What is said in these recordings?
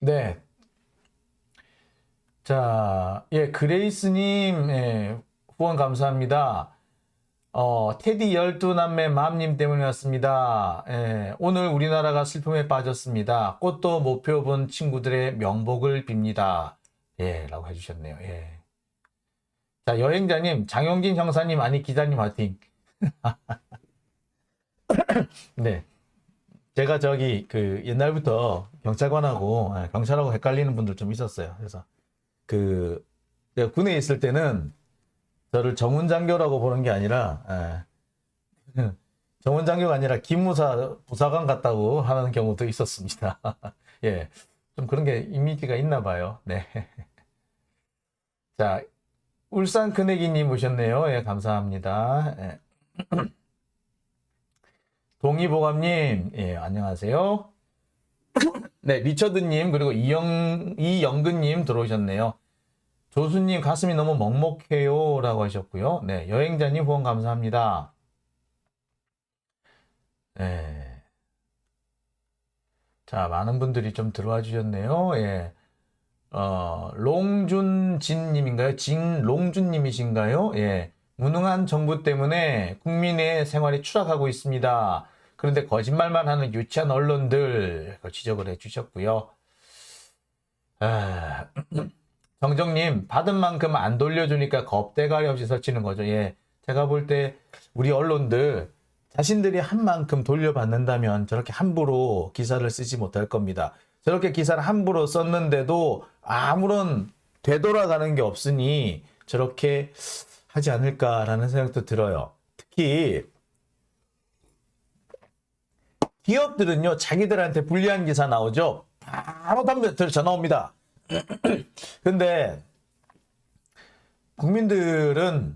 네. 자, 예, 그레이스님, 예, 후원 감사합니다. 테디 12남매 맘님 때문이었습니다. 예, 오늘 우리나라가 슬픔에 빠졌습니다. 꽃도 못 펴본 친구들의 명복을 빕니다. 예, 라고 해주셨네요. 예. 자, 여행자님, 장용진 형사님, 아니, 기자님 화이팅. 네. 제가 옛날부터 경찰관하고, 경찰하고 헷갈리는 분들 좀 있었어요. 그래서, 내가 군에 있을 때는 저를 정훈장교라고 보는 게 아니라, 정훈장교가 아니라 기무사 부사관 같다고 하는 경우도 있었습니다. 예. 좀 그런 게 이미지가 있나 봐요. 네. 자, 울산 큰애기님 오셨네요. 예, 감사합니다. 예. 동의보감님, 예, 안녕하세요. 네, 리처드님, 그리고 이영근님 들어오셨네요. 조수님, 가슴이 너무 먹먹해요. 라고 하셨고요. 네, 여행자님 후원 감사합니다. 네. 자, 많은 분들이 좀 들어와 주셨네요. 예. 롱준진님인가요? 진롱준님이신가요? 예. 무능한 정부 때문에 국민의 생활이 추락하고 있습니다. 그런데 거짓말만 하는 유치한 언론들 지적을 해주셨고요. 정정님, 받은 만큼 안 돌려주니까 겁대가리 없이 설치는 거죠. 예. 제가 볼 때 우리 언론들 자신들이 한 만큼 돌려받는다면 저렇게 함부로 기사를 쓰지 못할 겁니다. 저렇게 기사를 함부로 썼는데도 아무런 되돌아가는 게 없으니 저렇게 하지 않을까라는 생각도 들어요. 특히 기업들은요, 자기들한테 불리한 기사 나오죠. 바로 전화 옵니다. 근데 국민들이나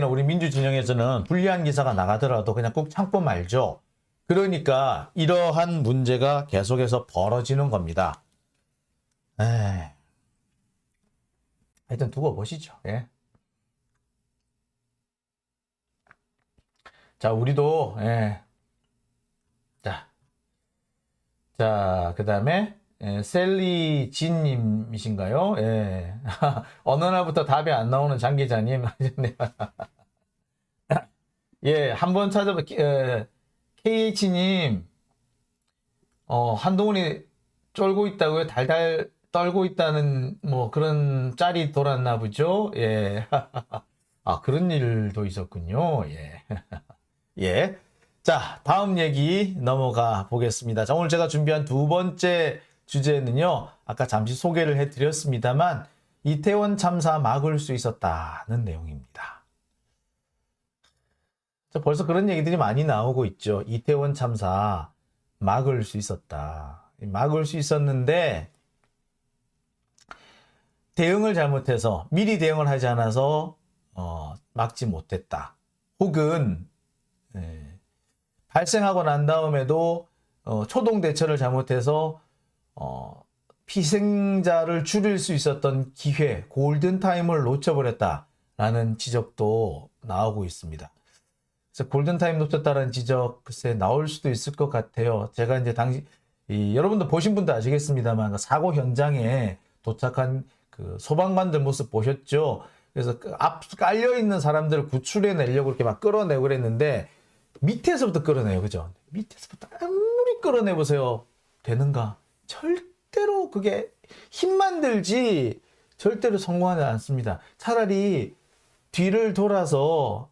우리 민주진영에서는 불리한 기사가 나가더라도 그냥 꾹 참고 말죠. 그러니까 이러한 문제가 계속해서 벌어지는 겁니다. 하여튼 두고 보시죠. 예. 자, 우리도, 예. 자, 그 다음에, 셀리 진님이신가요? 예. 어느 날부터 답이 안 나오는 장 기자님. 예, 한번 찾아봐. KH님, 한동훈이 쫄고 있다고요? 달달 떨고 있다는, 뭐, 그런 짤이 돌았나 보죠? 예. 아, 그런 일도 있었군요. 예. 예. 자, 다음 얘기 넘어가 보겠습니다. 자, 오늘 제가 준비한 두 번째 주제는요, 아까 잠시 소개를 해드렸습니다만, 이태원 참사 막을 수 있었다는 내용입니다. 자, 벌써 그런 얘기들이 많이 나오고 있죠. 이태원 참사 막을 수 있었다. 막을 수 있었는데, 대응을 잘못해서, 미리 대응을 하지 않아서, 막지 못했다. 혹은, 발생하고 난 다음에도 초동 대처를 잘못해서 피생자를 줄일 수 있었던 기회, 골든타임을 놓쳐버렸다라는 지적도 나오고 있습니다. 그래서 골든타임 놓쳤다는 지적 글쎄 나올 수도 있을 것 같아요. 제가 이제 여러분도 보신 분도 아시겠습니다만 사고 현장에 도착한 그 소방관들 모습 보셨죠? 그래서 앞 깔려 있는 사람들을 구출해 내려고 이렇게 막 끌어내고 그랬는데 밑에서부터 끌어내요. 그죠? 밑에서부터 아무리 끌어내보세요. 되는가? 절대로 그게 힘만 들지 절대로 성공하지 않습니다. 차라리 뒤를 돌아서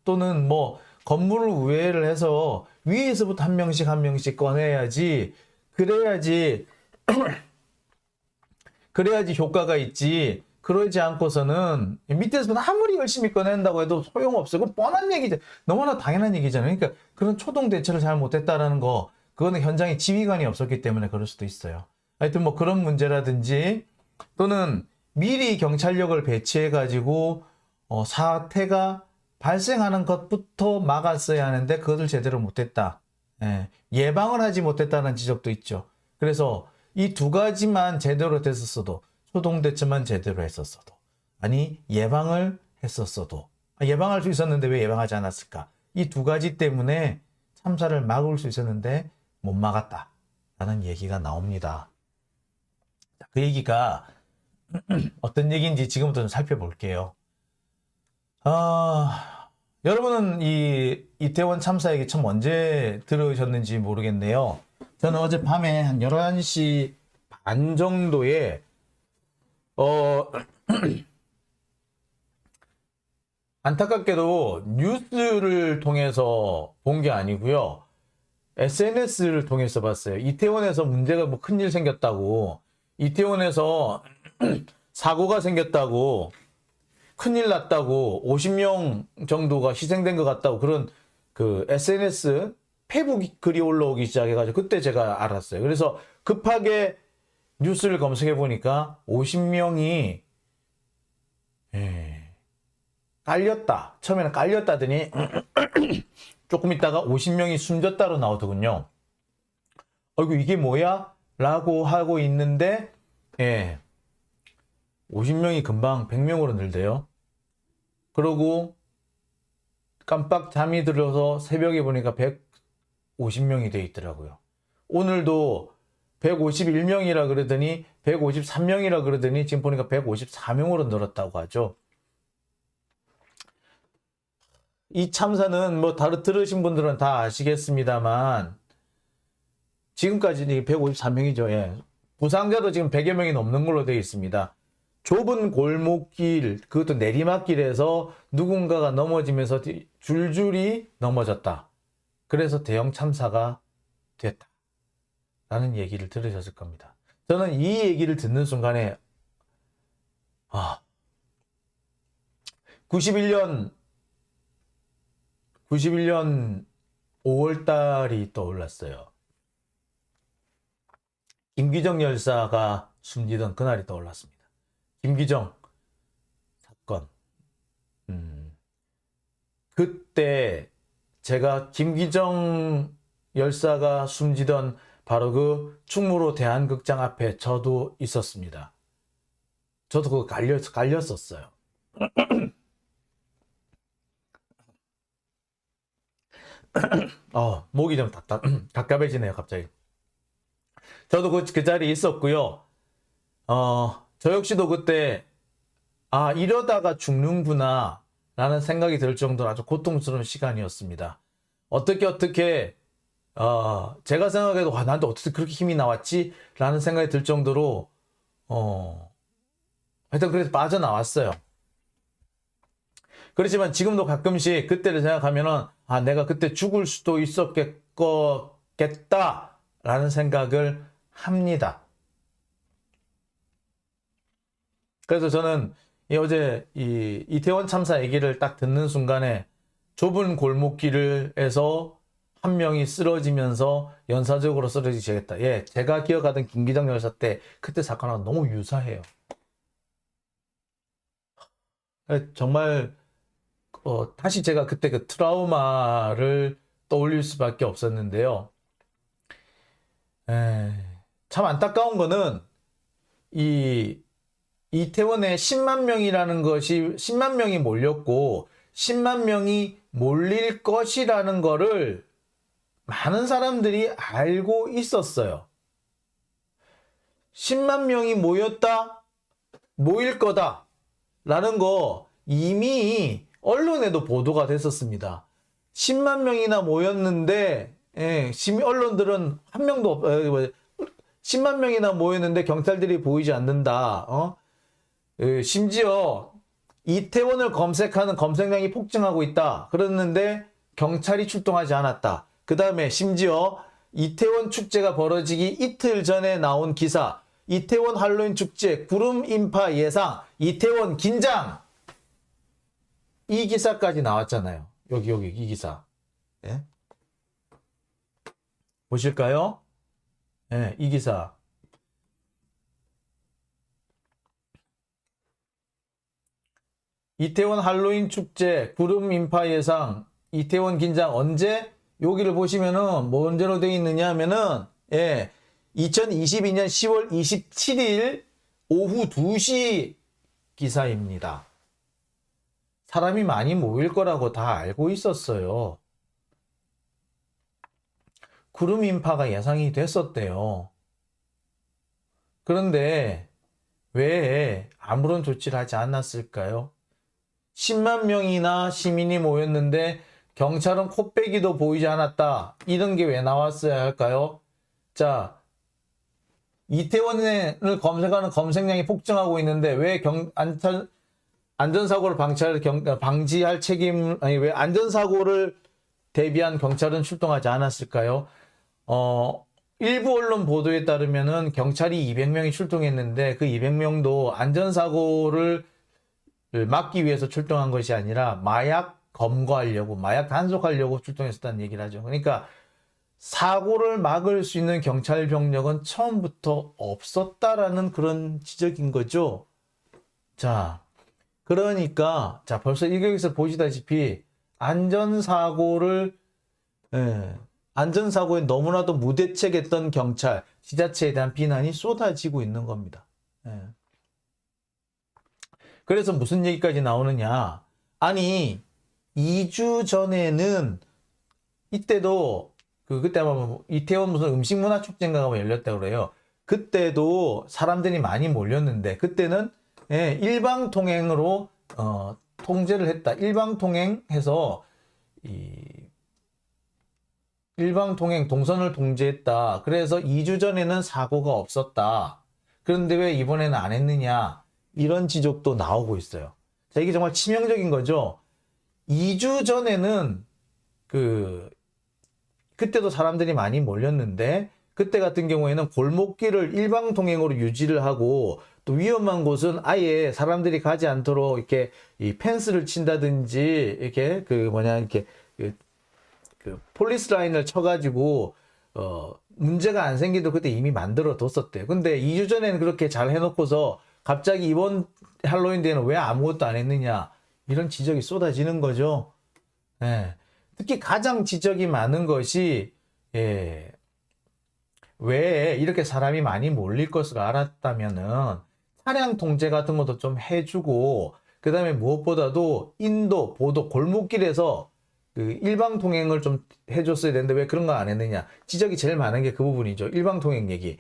또는 뭐 건물을 우회를 해서 위에서부터 한 명씩 꺼내야지. 그래야지 효과가 있지. 그러지 않고서는 밑에서부터 아무리 열심히 꺼낸다고 해도 소용없어요. 그건 뻔한 얘기죠. 너무나 당연한 얘기잖아요. 그러니까 그런 초동 대처를 잘 못했다라는 거, 그거는 현장에 지휘관이 없었기 때문에 그럴 수도 있어요. 하여튼 뭐 그런 문제라든지 또는 미리 경찰력을 배치해가지고 사태가 발생하는 것부터 막았어야 하는데 그것을 제대로 못했다. 예방을 하지 못했다는 지적도 있죠. 그래서 이 두 가지만 제대로 됐었어도, 초동 대처만 제대로 했었어도, 아니 예방을 했었어도, 예방할 수 있었는데 왜 예방하지 않았을까? 이 두 가지 때문에 참사를 막을 수 있었는데 못 막았다라는 얘기가 나옵니다. 그 얘기가 어떤 얘기인지 지금부터 좀 살펴볼게요. 여러분은 이 이태원 참사 얘기 참 언제 들으셨는지 모르겠네요. 저는 어제 밤에 한 11시 반 정도에 안타깝게도 뉴스를 통해서 본 게 아니고요. SNS를 통해서 봤어요. 이태원에서 문제가 뭐 큰일 생겼다고, 이태원에서 사고가 생겼다고, 큰일 났다고, 50명 정도가 희생된 것 같다고, 그런 그 SNS 페이북 글이 올라오기 시작해가지고 그때 제가 알았어요. 그래서 급하게 뉴스를 검색해 보니까 50명이 깔렸다. 처음에는 깔렸다더니 조금 있다가 50명이 숨졌다로 나오더군요. 어이구, 이게 뭐야? 라고 하고 있는데 50명이 금방 100명으로 늘대요. 그러고 깜빡 잠이 들어서 새벽에 보니까 150명이 돼 있더라고요. 오늘도 151명이라 그러더니 153명이라 그러더니 지금 보니까 154명으로 늘었다고 하죠. 이 참사는 뭐 들으신 분들은 다 아시겠습니다만 지금까지 153명이죠. 부상자도 지금 100여 명이 넘는 걸로 되어 있습니다. 좁은 골목길, 그것도 내리막길에서 누군가가 넘어지면서 줄줄이 넘어졌다. 그래서 대형 참사가 됐다. 라는 얘기를 들으셨을 겁니다. 저는 이 얘기를 듣는 순간에 91년 5월 달이 떠올랐어요. 김기정 열사가 숨지던 그날이 떠올랐습니다. 김기정 사건. 그때 제가 김기정 열사가 숨지던 바로 그 충무로 대한극장 앞에 저도 있었습니다. 저도 그거 갈렸었어요. 목이 좀 답답해지네요, 갑자기. 저도 그 자리에 있었고요. 저 역시도 그때 이러다가 죽는구나 라는 생각이 들 정도로 아주 고통스러운 시간이었습니다. 어떻게 제가 생각해도 나한테 어떻게 그렇게 힘이 나왔지? 라는 생각이 들 정도로 하여튼 그래서 빠져나왔어요. 그렇지만 지금도 가끔씩 그때를 생각하면은 내가 그때 죽을 수도 있었겠다 라는 생각을 합니다. 그래서 저는 어제 이 이태원 참사 얘기를 딱 듣는 순간에 좁은 골목길에서 한 명이 쓰러지면서 연사적으로 쓰러지겠다. 제가 기억하던 김기정 열사 때 그때 사건하고 너무 유사해요. 정말 다시 제가 그때 그 트라우마를 떠올릴 수밖에 없었는데요. 참 안타까운 거는 이 이태원에 10만 명이라는 것이 10만 명이 몰렸고 10만 명이 몰릴 것이라는 거를 많은 사람들이 알고 있었어요. 10만 명이 모일 거다 라는 거 이미 언론에도 보도가 됐었습니다. 10만 명이나 모였는데 언론들은 한 명도 10만 명이나 모였는데 경찰들이 보이지 않는다. 심지어 이태원을 검색하는 검색량이 폭증하고 있다. 그랬는데 경찰이 출동하지 않았다. 그 다음에 심지어 이태원 축제가 벌어지기 이틀 전에 나온 기사, 이태원 할로윈 축제 구름 인파 예상, 이태원 긴장, 이 기사까지 나왔잖아요. 여기 이 기사. 보실까요? 이 기사. 이태원 할로윈 축제 구름 인파 예상, 이태원 긴장 언제? 여기를 보시면은 뭐 언제로 되어 있느냐 하면은 2022년 10월 27일 오후 2시 기사입니다. 사람이 많이 모일 거라고 다 알고 있었어요. 구름 인파가 예상이 됐었대요. 그런데 왜 아무런 조치를 하지 않았을까요? 10만 명이나 시민이 모였는데 경찰은 코빼기도 보이지 않았다. 이런 게 왜 나왔어야 할까요? 자, 이태원을 검색하는 검색량이 폭증하고 있는데 왜 안전사고를 방지할 책임, 아니, 왜 안전사고를 대비한 경찰은 출동하지 않았을까요? 일부 언론 보도에 따르면은 경찰이 200명이 출동했는데 그 200명도 안전사고를 막기 위해서 출동한 것이 아니라 마약 검거하려고, 마약 단속하려고 출동했었다는 얘기를 하죠. 그러니까 사고를 막을 수 있는 경찰 병력은 처음부터 없었다라는 그런 지적인 거죠. 자, 그러니까 자 벌써 일격에서 보시다시피 안전사고에 너무나도 무대책했던 경찰, 지자체에 대한 비난이 쏟아지고 있는 겁니다. 그래서 무슨 얘기까지 나오느냐? 아니 2주 전에는 이때도 그때 아마 이태원 무슨 음식문화축제인가가 열렸다고 그래요. 그때도 사람들이 많이 몰렸는데 그때는 일방통행으로 통제를 했다. 일방통행해서 일방통행 동선을 통제했다. 그래서 2주 전에는 사고가 없었다. 그런데 왜 이번에는 안 했느냐? 이런 지적도 나오고 있어요. 자, 이게 정말 치명적인 거죠. 2주 전에는 그때도 사람들이 많이 몰렸는데 그때 같은 경우에는 골목길을 일방통행으로 유지를 하고 또 위험한 곳은 아예 사람들이 가지 않도록 이렇게 이 펜스를 친다든지 이렇게 이렇게 폴리스 라인을 쳐가지고 문제가 안 생기도록 그때 이미 만들어 뒀었대요. 근데 2주 전에는 그렇게 잘 해놓고서 갑자기 이번 할로윈 데이는 왜 아무것도 안 했느냐 이런 지적이 쏟아지는 거죠. 특히 가장 지적이 많은 것이 왜 이렇게 사람이 많이 몰릴 것을 알았다면은 차량 통제 같은 것도 좀 해주고 그 다음에 무엇보다도 인도, 보도, 골목길에서 일방 통행을 좀 해줬어야 되는데 왜 그런 거 안 했느냐 지적이 제일 많은 게 그 부분이죠. 일방 통행 얘기.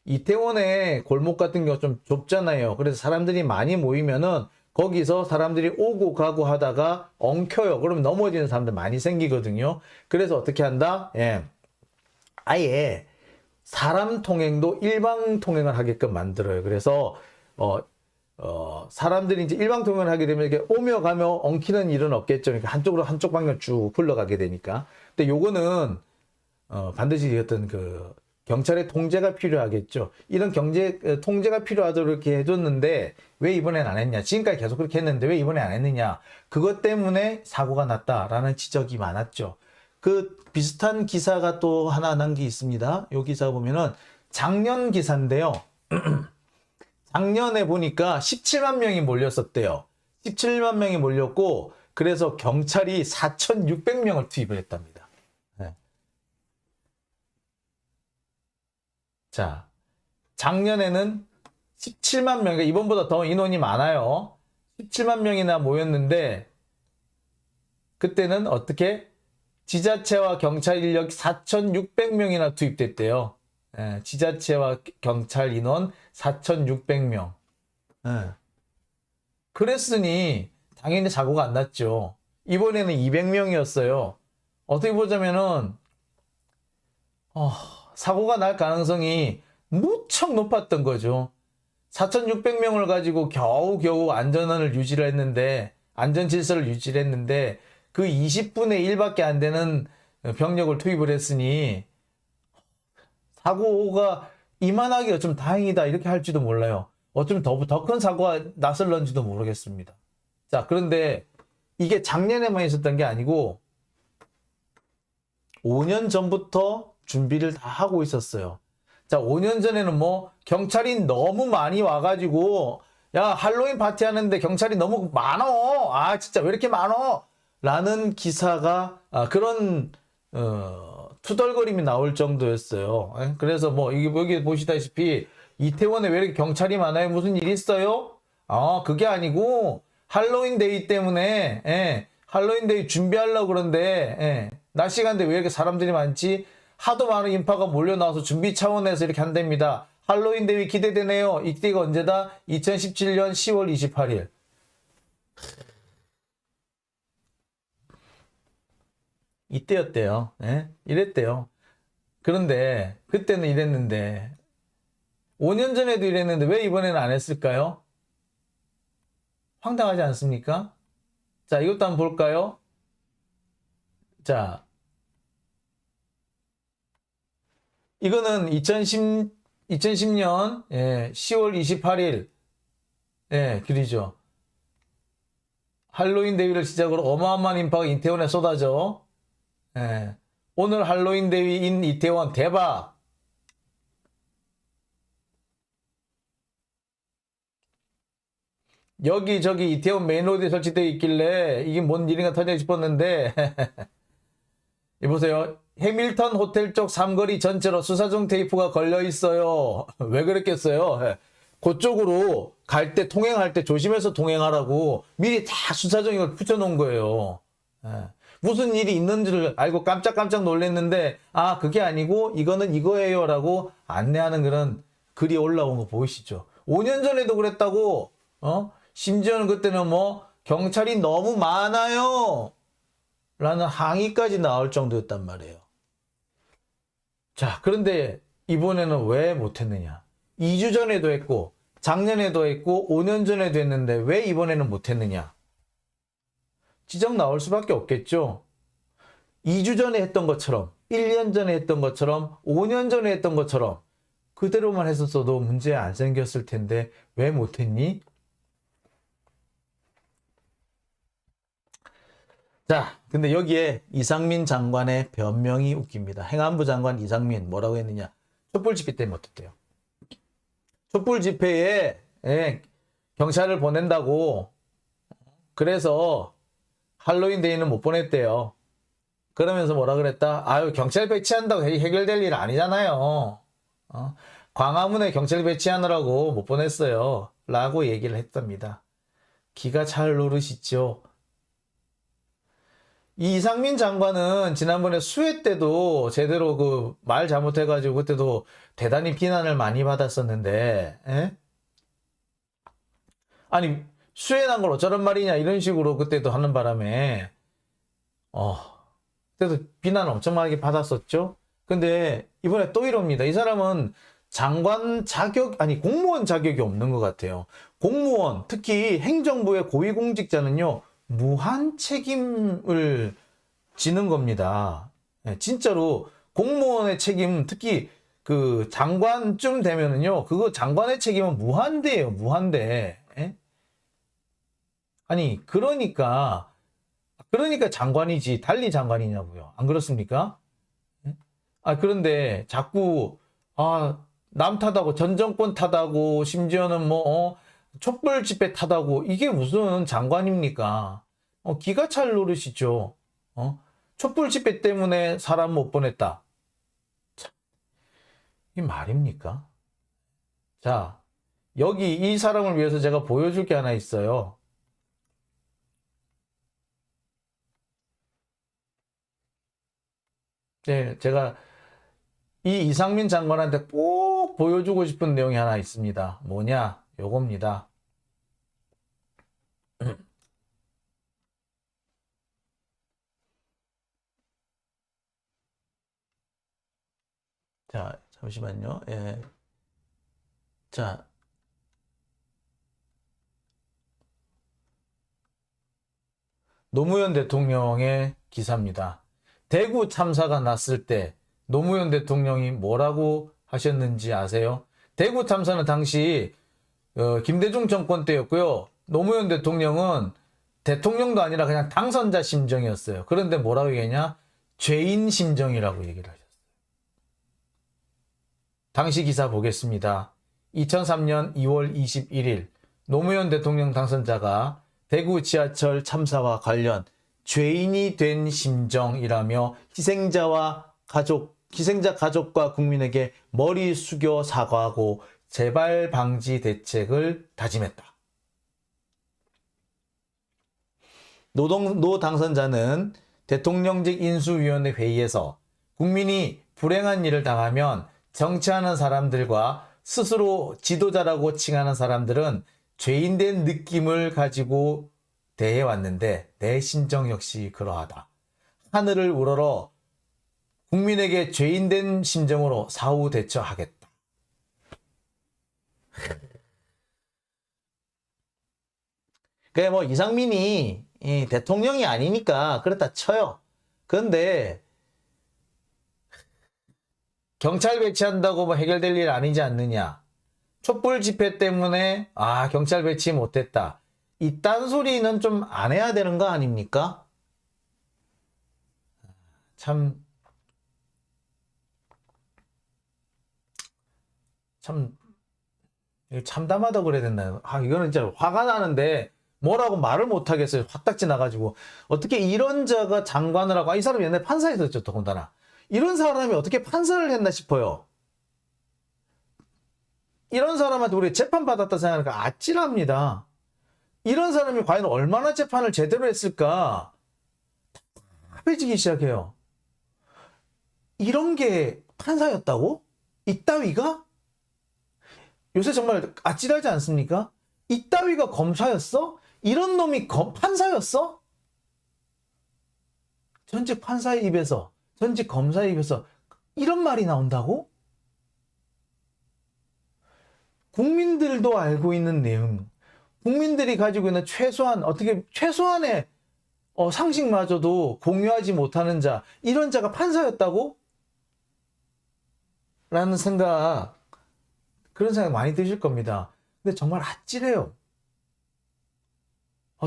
이태원의 골목 같은 경우 좀 좁잖아요. 그래서 사람들이 많이 모이면은 거기서 사람들이 오고 가고 하다가 엉켜요. 그러면 넘어지는 사람들 많이 생기거든요. 그래서 어떻게 한다? 아예 사람 통행도 일방 통행을 하게끔 만들어요. 그래서 사람들이 이제 일방 통행을 하게 되면 이렇게 오며 가며 엉키는 일은 없겠죠. 그러니까 한쪽 방향 쭉 흘러가게 되니까. 근데 요거는 반드시 어떤 경찰의 통제가 필요하겠죠. 이런 통제가 필요하도록 이렇게 해줬는데 왜 이번엔 안 했냐? 지금까지 계속 그렇게 했는데 왜 이번에 안 했느냐? 그것 때문에 사고가 났다라는 지적이 많았죠. 비슷한 기사가 또 하나 난 게 있습니다. 이 기사 보면은 작년 기사인데요. 작년에 보니까 17만 명이 몰렸었대요. 17만 명이 몰렸고 그래서 경찰이 4,600명을 투입을 했답니다. 자, 작년에는 17만 명, 그러니까 이번보다 더 인원이 많아요. 17만 명이나 모였는데 그때는 어떻게 지자체와 경찰 인력 4,600명이나 투입됐대요. 지자체와 경찰 인원 4,600명. 그랬으니 당연히 사고가 안 났죠. 이번에는 200명이었어요. 어떻게 보자면은 사고가 날 가능성이 무척 높았던 거죠. 4,600명을 가지고 겨우겨우 안전을 유지를 했는데 안전 질서를 유지를 했는데 그 20분의 1밖에 안 되는 병력을 투입을 했으니 사고가 이만하기가 좀 다행이다 이렇게 할지도 몰라요. 어쩌면 더 큰 사고가 났을런지도 모르겠습니다. 자, 그런데 이게 작년에만 있었던 게 아니고 5년 전부터 준비를 다 하고 있었어요. 자, 5년 전에는 경찰이 너무 많이 와가지고 야, 할로윈 파티 하는데 경찰이 너무 많어. 진짜 왜 이렇게 많어? 라는 기사가 그런 투덜거림이 나올 정도였어요. 그래서 여기 보시다시피 이태원에 왜 이렇게 경찰이 많아요? 무슨 일 있어요? 그게 아니고 할로윈 데이 때문에 할로윈 데이 준비하려고 그러는데 낮 시간대 왜 이렇게 사람들이 많지? 하도 많은 인파가 몰려나와서 준비 차원에서 이렇게 한답니다. 할로윈 대위 기대되네요. 이때가 언제다? 2017년 10월 28일. 이때였대요. 예? 이랬대요. 그런데 그때는 이랬는데 5년 전에도 이랬는데 왜 이번에는 안 했을까요? 황당하지 않습니까? 자, 이것도 한번 볼까요? 자, 이거는 2010년 10월 28일 글이죠. 할로윈 대위를 시작으로 어마어마한 인파가 이태원에 쏟아져 오늘 할로윈 대위인 이태원 대박. 여기저기 이태원 메인로드에 설치되어 있길래 이게 뭔 일인가 터져 싶었는데 이보세요. 해밀턴 호텔 쪽 삼거리 전체로 수사중 테이프가 걸려 있어요. 왜 그랬겠어요? 그쪽으로 갈 때 통행할 때 조심해서 통행하라고 미리 다 수사중 이걸 붙여놓은 거예요. 무슨 일이 있는지를 알고 깜짝깜짝 놀랐는데 아 그게 아니고 이거는 이거예요 라고 안내하는 그런 글이 올라온 거 보이시죠? 5년 전에도 그랬다고 심지어는 그때는 뭐 경찰이 너무 많아요 라는 항의까지 나올 정도였단 말이에요. 자, 그런데 이번에는 왜 못했느냐? 2주 전에도 했고 작년에도 했고 5년 전에도 했는데 왜 이번에는 못했느냐? 지적 나올 수밖에 없겠죠. 2주 전에 했던 것처럼 1년 전에 했던 것처럼 5년 전에 했던 것처럼 그대로만 했었어도 문제 안 생겼을 텐데 왜 못했니? 자, 근데 여기에 이상민 장관의 변명이 웃깁니다. 행안부 장관 이상민 뭐라고 했느냐? 촛불 집회 때문에 어떻대요? 촛불 집회에 경찰을 보낸다고 그래서 할로윈 데이는 못 보냈대요. 그러면서 뭐라 그랬다? 아유 경찰 배치한다고 해결될 일 아니잖아요. 광화문에 경찰 배치하느라고 못 보냈어요. 라고 얘기를 했답니다. 기가 잘 노르시죠? 이 이상민 장관은 지난번에 수해 때도 제대로 그 말 잘못해가지고 그때도 대단히 비난을 많이 받았었는데, 아니, 수해 난 걸 어쩌란 말이냐 이런 식으로 그때도 하는 바람에, 그때도 비난을 엄청 많이 받았었죠? 근데 이번에 또 이럽니다. 이 사람은 장관 자격, 아니, 공무원 자격이 없는 것 같아요. 공무원, 특히 행정부의 고위공직자는요, 무한 책임을 지는 겁니다. 진짜로 공무원의 책임, 특히 그 장관쯤 되면은요, 그거 장관의 책임은 무한대예요, 무한대. 아니, 그러니까 장관이지, 달리 장관이냐고요. 안 그렇습니까? 그런데 자꾸, 남 탓하고, 전 정권 탓하고, 심지어는 촛불 집회 탓하고 이게 무슨 장관입니까? 기가 찰 노릇이죠. 촛불 집회 때문에 사람 못 보냈다. 참, 이게 말입니까? 자, 여기 이 사람을 위해서 제가 보여줄 게 하나 있어요. 네, 제가 이 이상민 장관한테 꼭 보여주고 싶은 내용이 하나 있습니다. 뭐냐? 요겁니다. 자, 잠시만요. 예. 자, 노무현 대통령의 기사입니다. 대구 참사가 났을 때 노무현 대통령이 뭐라고 하셨는지 아세요? 대구 참사는 당시 김대중 정권 때였고요. 노무현 대통령은 대통령도 아니라 그냥 당선자 심정이었어요. 그런데 뭐라고 얘기했냐? 죄인 심정이라고 얘기를 하셨어요. 당시 기사 보겠습니다. 2003년 2월 21일 노무현 대통령 당선자가 대구 지하철 참사와 관련 죄인이 된 심정이라며 희생자 가족과 국민에게 머리 숙여 사과하고 재발 방지 대책을 다짐했다. 노 당선자는 대통령직 인수위원회 회의에서 국민이 불행한 일을 당하면 정치하는 사람들과 스스로 지도자라고 칭하는 사람들은 죄인된 느낌을 가지고 대해왔는데 내 심정 역시 그러하다. 하늘을 우러러 국민에게 죄인된 심정으로 사후 대처하겠다. 그게 뭐 이상민이 대통령이 아니니까 그렇다 쳐요. 그런데 경찰 배치한다고 뭐 해결될 일 아니지 않느냐. 촛불 집회 때문에 경찰 배치 못했다. 이딴 소리는 좀 안 해야 되는 거 아닙니까? 참 참담하다고 그래야 되나요? 이거는 진짜 화가 나는데 뭐라고 말을 못 하겠어요. 화딱지 나가지고. 어떻게 이런 자가 장관을 하고, 이 사람 옛날에 판사였었죠, 더군다나. 이런 사람이 어떻게 판사를 했나 싶어요. 이런 사람한테 우리 재판 받았다 생각하니까 아찔합니다. 이런 사람이 과연 얼마나 재판을 제대로 했을까? 답답해지기 시작해요. 이런 게 판사였다고? 이따위가? 요새 정말 아찔하지 않습니까? 이따위가 검사였어? 이런 놈이 판사였어? 전직 판사의 입에서, 전직 검사의 입에서 이런 말이 나온다고? 국민들도 알고 있는 내용, 국민들이 가지고 있는 최소한의 상식마저도 공유하지 못하는 자, 이런 자가 판사였다고? 라는 그런 생각 많이 드실 겁니다. 근데 정말 아찔해요.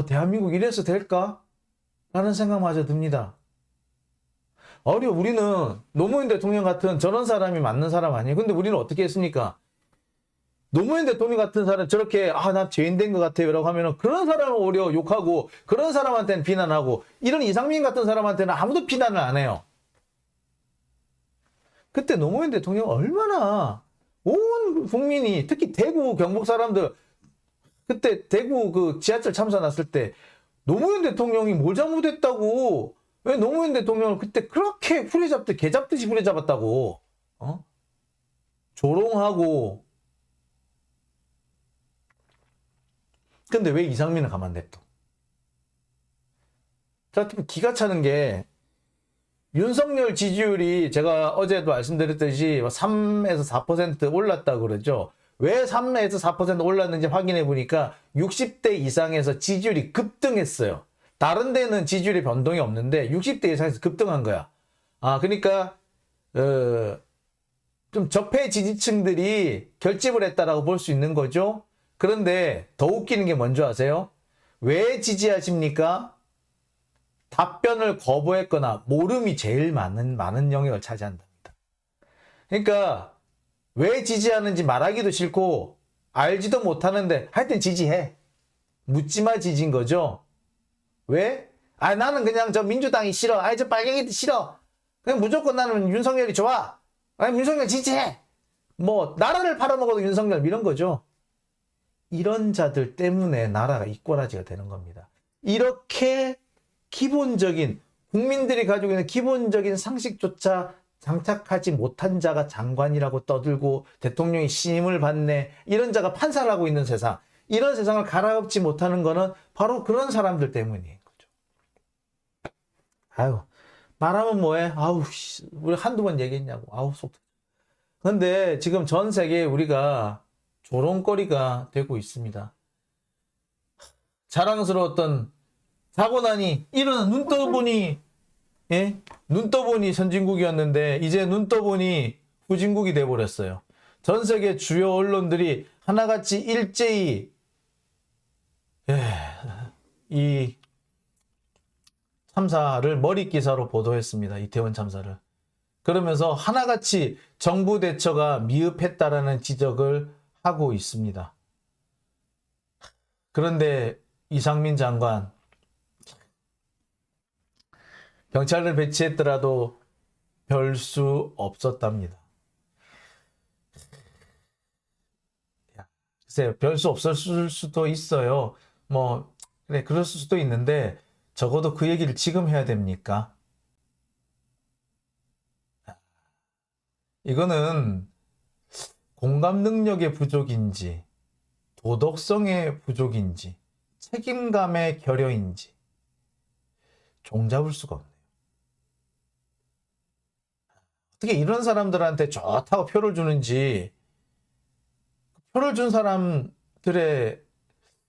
대한민국 이래서 될까? 라는 생각마저 듭니다. 우리는 노무현 대통령 같은 저런 사람이 맞는 사람 아니에요. 근데 우리는 어떻게 했습니까? 노무현 대통령 같은 사람 저렇게 나 죄인된 것 같아요 라고 하면 그런 사람을 오히려 욕하고 그런 사람한테는 비난하고 이런 이상민 같은 사람한테는 아무도 비난을 안 해요. 그때 노무현 대통령 얼마나 온 국민이 특히 대구 경북 사람들 그때 대구 그 지하철 참사 났을 때 노무현 대통령이 뭘 잘못했다고 왜 노무현 대통령을 그때 그렇게 개잡듯이 후려잡았다고 조롱하고 근데 왜 이상민을 가만 냅둬? 자, 기가 차는 게 윤석열 지지율이 제가 어제도 말씀드렸듯이 3에서 4% 올랐다고 그러죠. 왜 3에서 4% 올랐는지 확인해 보니까 60대 이상에서 지지율이 급등했어요. 다른 데는 지지율의 변동이 없는데 60대 이상에서 급등한 거야. 그러니까 좀 적폐 지지층들이 결집을 했다라고 볼 수 있는 거죠. 그런데 더 웃기는 게 뭔지 아세요? 왜 지지하십니까? 답변을 거부했거나 모름이 제일 많은 영역을 차지한답니다. 그러니까 왜 지지하는지 말하기도 싫고 알지도 못하는데 하여튼 지지해. 묻지마 지지인 거죠. 왜? 나는 그냥 저 민주당이 싫어. 저 빨갱이도 싫어. 그냥 무조건 나는 윤석열이 좋아. 윤석열 지지해. 뭐 나라를 팔아먹어도 윤석열 이런 거죠. 이런 자들 때문에 나라가 이꼬라지가 되는 겁니다. 이렇게 기본적인 국민들이 가지고 있는 기본적인 상식조차 장착하지 못한 자가 장관이라고 떠들고 대통령이 신임을 받네. 이런 자가 판사를 하고 있는 세상. 이런 세상을 갈아엎지 못하는 거는 바로 그런 사람들 때문인 거죠. 말하면 뭐해? 우리 한두 번 얘기했냐고. 속. 근데 지금 전 세계에 우리가 조롱거리가 되고 있습니다. 자랑스러웠던 사고난이 일어나 눈 떠보니 선진국이었는데 이제 눈 떠보니 후진국이 돼버렸어요. 전 세계 주요 언론들이 하나같이 일제히 이 참사를 머리 기사로 보도했습니다. 이태원 참사를. 그러면서 하나같이 정부 대처가 미흡했다라는 지적을 하고 있습니다. 그런데 이상민 장관 경찰을 배치했더라도 별 수 없었답니다. 글쎄요, 별 수 없었을 수도 있어요. 그래, 그럴 수도 있는데 적어도 그 얘기를 지금 해야 됩니까? 이거는 공감 능력의 부족인지, 도덕성의 부족인지, 책임감의 결여인지 종잡을 수가 없네요. 어떻게 이런 사람들한테 좋다고 표를 주는지, 표를 준 사람들의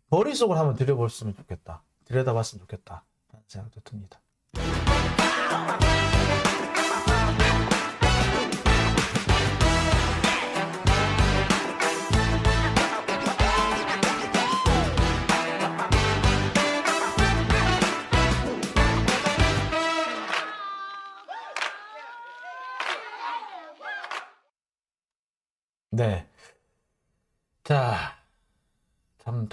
머릿속을 한번 들여봤으면 좋겠다. 들여다봤으면 좋겠다. 라는 생각도 듭니다. 네. 자, 참